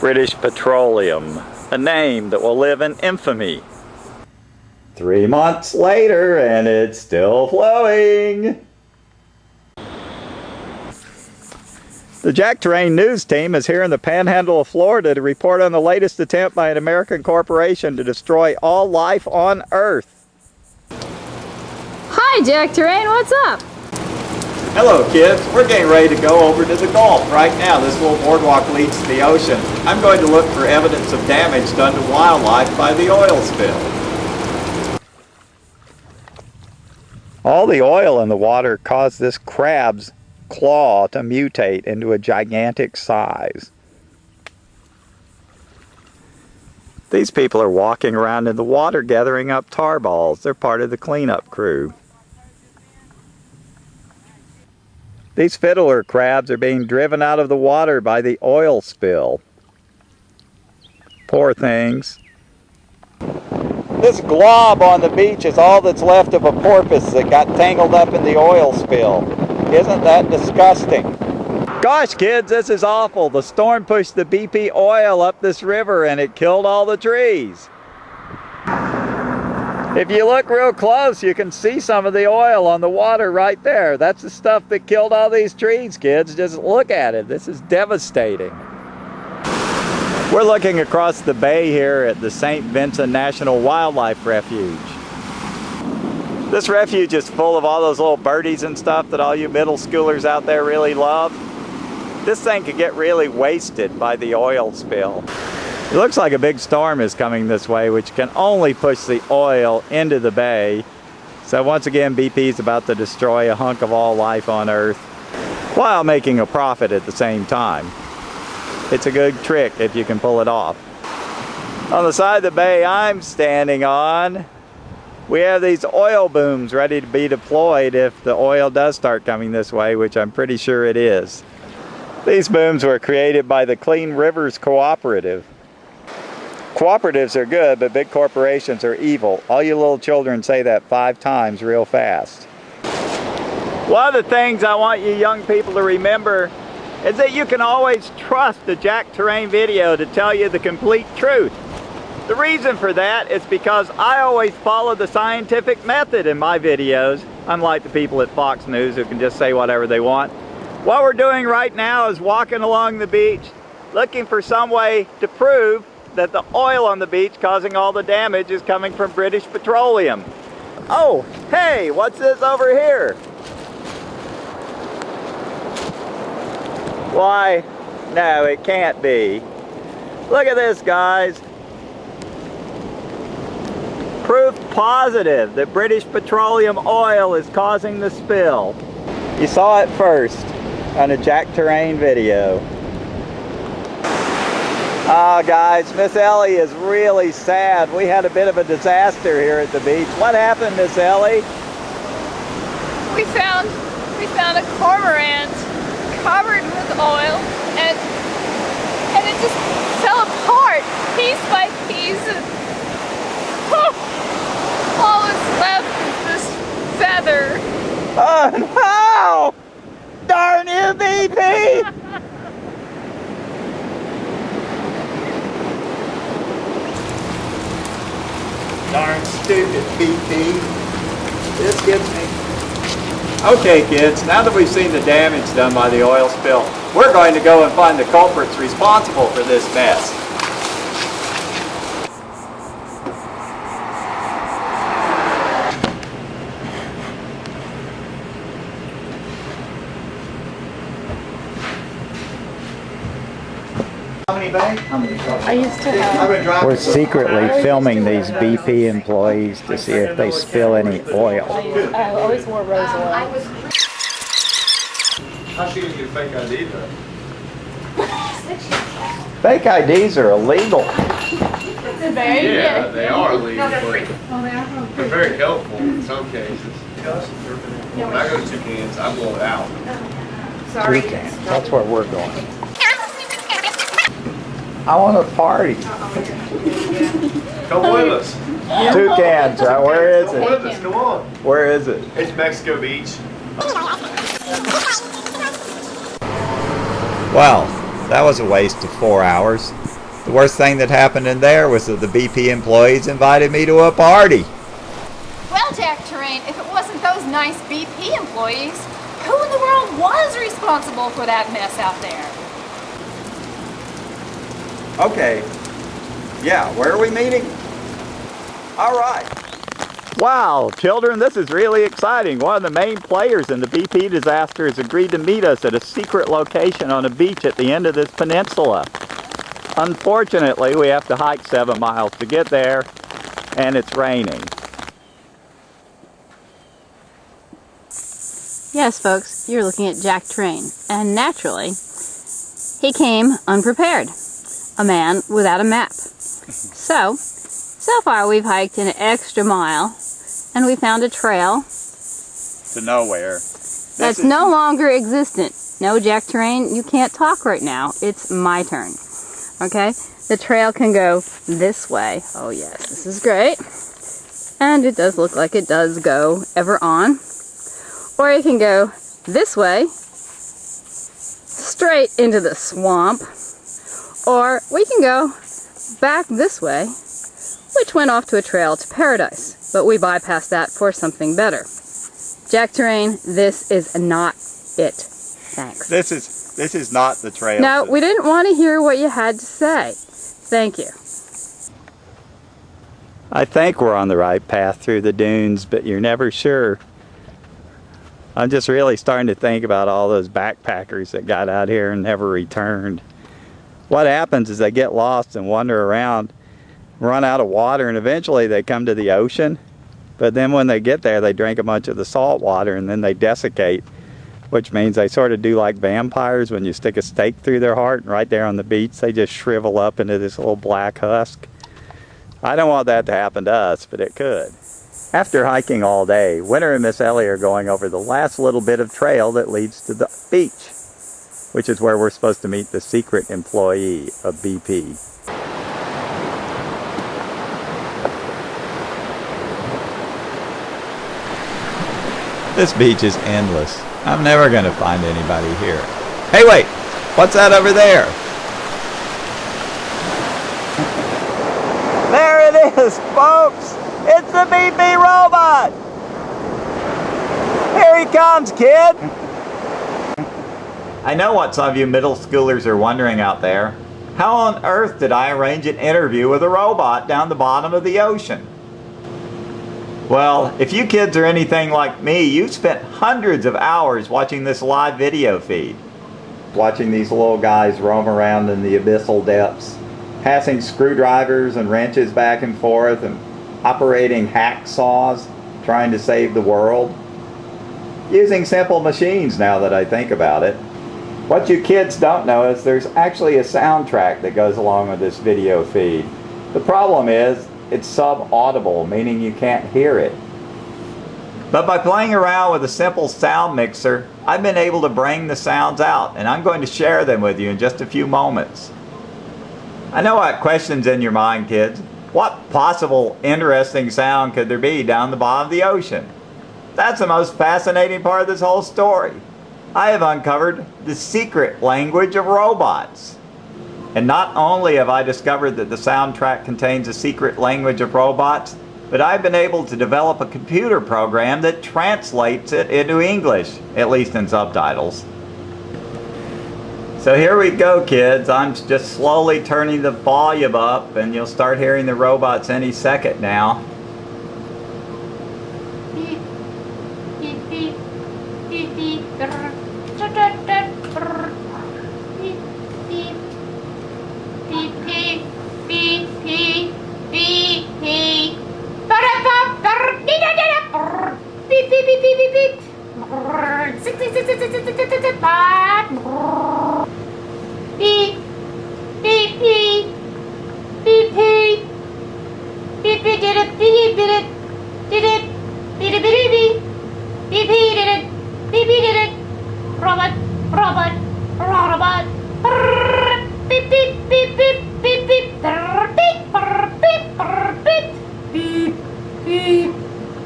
British Petroleum, a name that will live in infamy. 3 months later and it's still flowing. The Jack Terrain news team is here in the panhandle of Florida to report on the latest attempt by an American corporation to destroy all life on Earth. Hi Jack Terrain, what's up? Hello kids, we're getting ready to go over to the Gulf right now. This little boardwalk leads to the ocean. I'm going to look for evidence of damage done to wildlife by the oil spill. All the oil in the water caused this crab's claw to mutate into a gigantic size. These people are walking around in the water gathering up tar balls. They're part of the cleanup crew. These fiddler crabs are being driven out of the water by the oil spill. Poor things. This glob on the beach is all that's left of a porpoise that got tangled up in the oil spill. Isn't that disgusting? Gosh kids, this is awful. The storm pushed the BP oil up this river and it killed all the trees. If you look real close, you can see some of the oil on the water right there. That's the stuff that killed all these trees, kids. Just look at it. This is devastating. We're looking across the bay here at the St. Vincent National Wildlife Refuge. This refuge is full of all those little birdies and stuff that all you middle schoolers out there really love. This thing could get really wasted by the oil spill. It looks like a big storm is coming this way, which can only push the oil into the bay. So once again, BP is about to destroy a hunk of all life on Earth while making a profit at the same time. It's a good trick if you can pull it off. On the side of the bay I'm standing on, we have these oil booms ready to be deployed if the oil does start coming this way, which I'm pretty sure it is. These booms were created by the Clean Rivers Cooperative. Cooperatives are good, but big corporations are evil. All you little children say that 5 times real fast. One of the things I want you young people to remember is that you can always trust a Jack Terrain video to tell you the complete truth. The reason for that is because I always follow the scientific method in my videos, unlike the people at Fox News who can just say whatever they want. What we're doing right now is walking along the beach, looking for some way to prove that the oil on the beach causing all the damage is coming from British Petroleum. Oh, hey, what's this over here? Why, no, it can't be. Look at this, guys. Proof positive that British Petroleum oil is causing the spill. You saw it first on a Jack Terrain video. Oh, guys, Miss Ellie is really sad. We had a bit of a disaster here at the beach. What happened, Miss Ellie? We found a cormorant covered with oil and it just fell apart piece by piece. And, all that's left is this feather. Oh no! Darn you, BP! Darn stupid BP. This gets me. Okay kids, now that we've seen the damage done by the oil spill, we're going to go and find the culprits responsible for this mess. I used to have. We're secretly filming these BP employees to see if they spill any oil. I always wore rose oil. How's she gonna get a fake ID though? Fake IDs are illegal. Yeah, they are illegal, but they're very helpful in some cases. When I go to Toucans, I blow it out. Sorry. Toucans, that's where we're going. I want a party. Come with us. Toucans, right? Where is Come it? with us, come on. Where is it? It's Mexico Beach. Well, that was a waste of 4 hours. The worst thing that happened in there was that the BP employees invited me to a party. Well, Jack Terrain, if it wasn't those nice BP employees, who in the world was responsible for that mess out there? Okay. Yeah, where are we meeting? All right. Wow, children, this is really exciting. One of the main players in the BP disaster has agreed to meet us at a secret location on a beach at the end of this peninsula. Unfortunately, we have to hike 7 miles to get there, and it's raining. Yes, folks, you're looking at Jack Terrain, and naturally, he came unprepared. A man without a map. So far we've hiked an extra mile, and we found a trail To nowhere. that's no longer existent. No, Jack Terrain, you can't talk right now. It's my turn. Okay? The trail can go this way. Oh yes, this is great. And it does look like it does go ever on. Or it can go this way, straight into the swamp. Or we can go back this way, which went off to a trail to paradise. But we bypassed that for something better. Jack Terrain, this is not it. Thanks. This is not the trail. No, we didn't want to hear what you had to say. Thank you. I think we're on the right path through the dunes, but you're never sure. I'm just really starting to think about all those backpackers that got out here and never returned. What happens is they get lost and wander around, run out of water, and eventually they come to the ocean. But then when they get there, they drink a bunch of the salt water and then they desiccate, which means they sort of do like vampires when you stick a stake through their heart, and right there on the beach they just shrivel up into this little black husk. I don't want that to happen to us, but it could. After hiking all day, Winter and Miss Ellie are going over the last little bit of trail that leads to the beach, which is where we're supposed to meet the secret employee of BP. This beach is endless. I'm never going to find anybody here. Hey, wait! What's that over there? There it is, folks! It's the BP robot! Here he comes, kid! I know what some of you middle schoolers are wondering out there. How on earth did I arrange an interview with a robot down the bottom of the ocean? Well, if you kids are anything like me, you spent hundreds of hours watching this live video feed. Watching these little guys roam around in the abyssal depths, passing screwdrivers and wrenches back and forth, and operating hacksaws, trying to save the world. Using simple machines now that I think about it. What you kids don't know is there's actually a soundtrack that goes along with this video feed. The problem is, it's sub-audible, meaning you can't hear it. But by playing around with a simple sound mixer, I've been able to bring the sounds out, and I'm going to share them with you in just a few moments. I know what question's in your mind, kids. What possible interesting sound could there be down the bottom of the ocean? That's the most fascinating part of this whole story. I have uncovered the secret language of robots. And not only have I discovered that the soundtrack contains a secret language of robots, but I've been able to develop a computer program that translates it into English, at least in subtitles. So here we go, kids. I'm just slowly turning the volume up, and you'll start hearing the robots any second now. Beep, beep, beep, beep, beep, brr, da, da, da, brr. Beep, beep, beep, beep, beep, beep, beep, beep. Ba-da-ba, brr, dee-da-da-da, brr. Beep, beep, beep, beep, beep, beep. Brr, zit, zit, zit, zit, zit, zit, zit, zit, ba, brr. Beep, beep, beep, beep, beep. Beep, beep, did it, beep, did it, did it, beep, beep, beep, beep, beep, did it, beep, did it. Robot, robot, robot. Brr, beep, beep, beep, beep, beep, beep. Brr, beep, brr, beep, brr, beep. Beep, beep,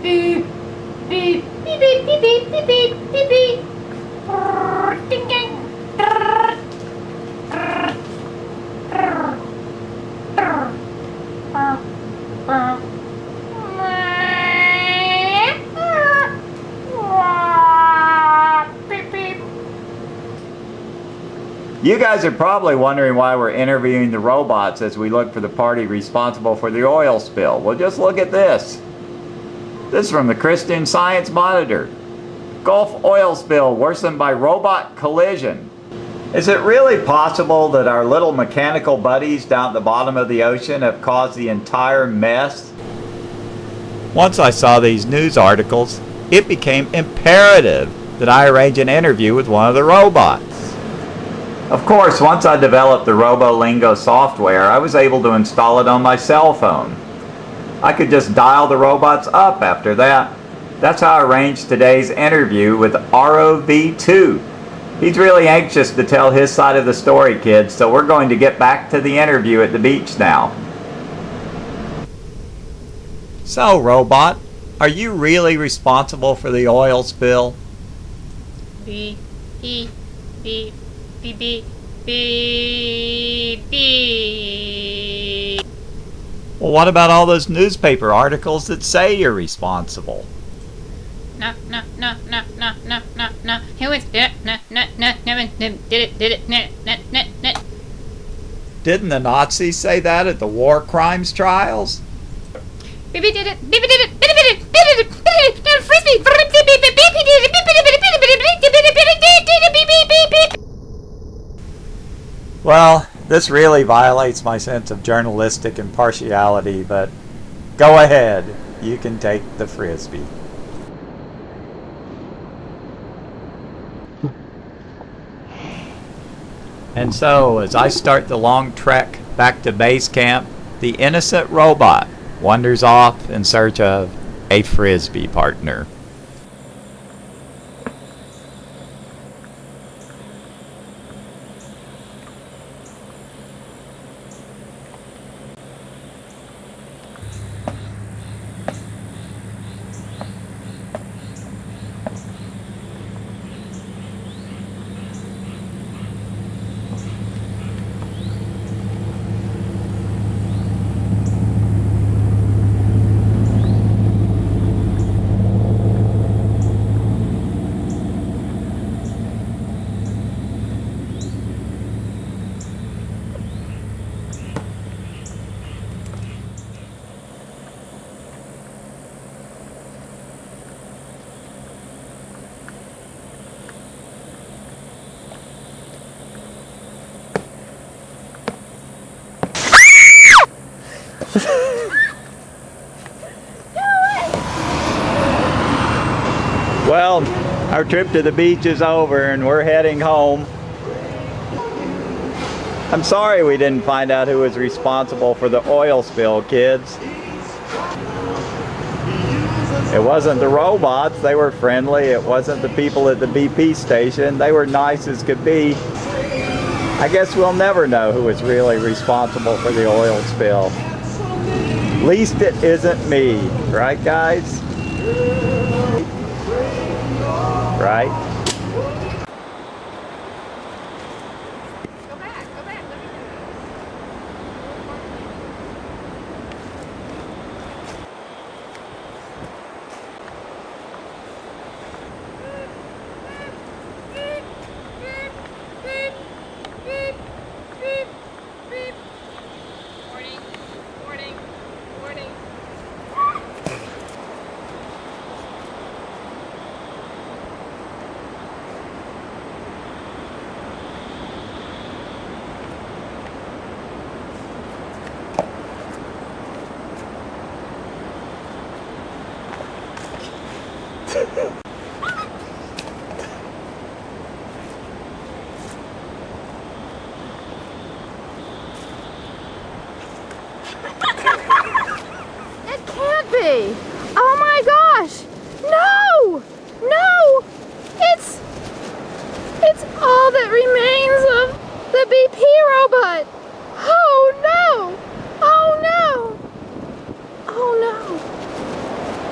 beep, beep, beep, beep, beep, beep, beep, beep, beep, beep. Brr, ding, ding. Brr, brr, brr, You guys are probably wondering why we're interviewing the robots as we look for the party responsible for the oil spill. Well, just look at this. This is from the Christian Science Monitor. Gulf oil spill worsened by robot collision. Is it really possible that our little mechanical buddies down at the bottom of the ocean have caused the entire mess? Once I saw these news articles, it became imperative that I arrange an interview with one of the robots. Of course, once I developed the RoboLingo software, I was able to install it on my cell phone. I could just dial the robots up after that. That's how I arranged today's interview with ROV2. He's really anxious to tell his side of the story, kids, so we're going to get back to the interview at the beach now. So, robot, are you really responsible for the oil spill? Beep, beep, beep, beep, beep, beep, beep. Well, what about all those newspaper articles that say you're responsible? No. Who is it? No. Did it. No. Didn't the Nazis say that at the war crimes trials? Baby did it. Baby did it. Frisbee. Well, this really violates my sense of journalistic impartiality, but go ahead. You can take the Frisbee. And so, as I start the long trek back to base camp, the innocent robot wanders off in search of a Frisbee partner. Well, our trip to the beach is over and we're heading home. I'm sorry we didn't find out who was responsible for the oil spill, kids. It wasn't the robots, they were friendly. It wasn't the people at the BP station, they were nice as could be. I guess we'll never know who was really responsible for the oil spill. Least it isn't me, right guys? Right? Go back. Warning.